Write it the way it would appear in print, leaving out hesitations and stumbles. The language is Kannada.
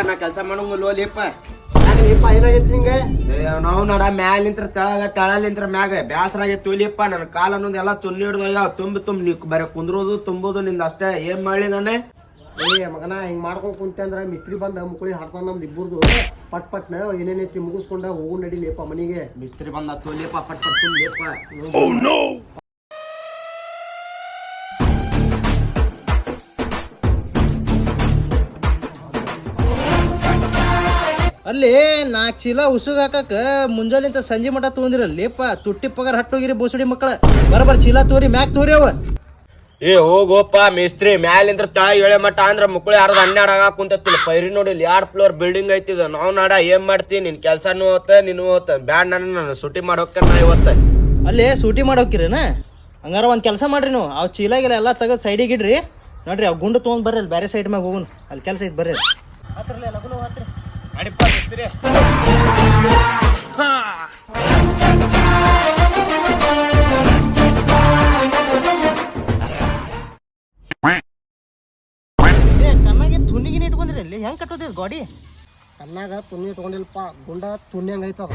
ನಾ ಕೆಲಸ ಮಾಡಂಗಿಲ್ಲ ಲೇಪ ಏನಾಗೈತಿ ನಿಂಗೆ ನಾವು ನೋಡ ಮ್ಯಾಲಿಂತ್ರ ತೆಳಗ ತೆಳಲಿಂತ್ರ ಮ್ಯಾಗ ಬ್ಯಾಸರ ಆಗೈತಿ ತುಲಿಯಪ್ಪ ನನ್ನ ಕಾಲ ಅನ್ನೋದು ಎಲ್ಲ ತುನ್ನಿ ಹಿಡ್ದೋಗ ತುಂಬಿ ನೀ ಬರೀ ಕುಂದ್ರೋದು ತುಂಬೋದು ನಿಂದ ಅಷ್ಟೇ ಏನ್ ಮಾಡ್ಲಿ ನಾನೇ ಮಗನ ಹಿಂಗ್ ಮಾಡ್ಕೊಂಡ್ ಕುಂತೆ ಅಂದ್ರ ಮಿಸ್ತ್ರಿ ಬಂದ ಮುಕುಳಿ ಹಾಡ್ತಾನ ನಮ್ದು ಇಬ್ಬರದು ಪಟ್ನ ಏನೇನೈತಿ ಮುಗಿಸ್ಕೊಂಡ ಹೋಗು ನಡಿಲಿಪ್ಪ ಮನಿಗೆ ಮಿಸ್ತ್ರಿ ಬಂದ ತುಲಿಯಪ್ಪ ಪಟ್ ತುಲಿಯಪ್ಪ ಅಲ್ಲಿ 4 ಚೀಲ ಉಸುಗ್ ಹಾಕಕ್ಕ ಮುಂಜಾನಿಂತ ಸಂಜೆ ಮಠ ತೊಗೊಂದಿರಲ್ಲಿಪ್ಪ ತುಟ್ಟಿ ಪಗಾರ ಹಟ್ಟೋಗಿರಿ ಬೋಸಡಿ ಮಕ್ಕಳ ಬರಬರ್ ಚೀಲ ತೋರಿ ಮ್ಯಾಕ್ ತೋರಿ ಅವ ಏ ಹೋಗೋಪ್ಪ ಮಿಸ್ತ್ರಿ ಮ್ಯಾಲಿಂದ್ರ ತಳ ಏಳೆ ಮಠ ಅಂದ್ರ ಮುಕ್ಕಳಿ 12 ಆಗಾಕ ಕುಂತಿಲ್ಲ ಪೈರಿ ನೋಡಿ 2 ಫ್ಲೋರ್ ಬಿಲ್ಡಿಂಗ್ ಐತಿದ ನಾವು ನಾಡ ಏನ್ ಮಾಡ್ತೀನಿ ನಿನ್ ಕೆಲ್ಸನೂ ಹೋತ ನೀನು ಹೋತ ಬ್ಯಾಡ್ ನಾನು ಸುಟಿ ಮಾಡೋಕೆ ನಾ ಇವತ್ತ ಅಲ್ಲಿ ಸೂಟಿ ಮಾಡೋಕಿರೇನ ಹಂಗಾರ ಒಂದ್ ಕೆಲಸ ಮಾಡ್ರಿ ನೀವು ಅವ್ ಚೀಲಾಗಿಲ್ಲ ಎಲ್ಲ ತೆಗೆದು ಸೈಡಿಗೆ ಇಡ್ರಿ ನೋಡ್ರಿ ಅವ್ ಗುಂಡು ತೊಗೊಂಡ್ ಬರ್ರಿ ಅಲ್ಲಿ ಬೇರೆ ಸೈಡ್ ಮ್ಯಾಗ ಹೋಗುನ್ ಅಲ್ಲಿ ಕೆಲಸ ಐತಿ ಬರ್ರಿ ಅಡಿಪ್ಪ ಮಿಸ್ತ್ರಿ ಕಣ್ಣಾಗೆ ತುನಿಗಿನ ಇಟ್ಕೊಂಡ್ರಿ ಅಲ್ಲಿ ಹೆಂಗ್ ಕಟ್ಟೋದಿ ಗಾಡಿ ಕಣ್ಣಾಗ ತುನಿ ಇಟ್ಕೊಂಡಿಲ್ಪ ಗುಂಡ ತುನಿ ಹಂಗೈತದ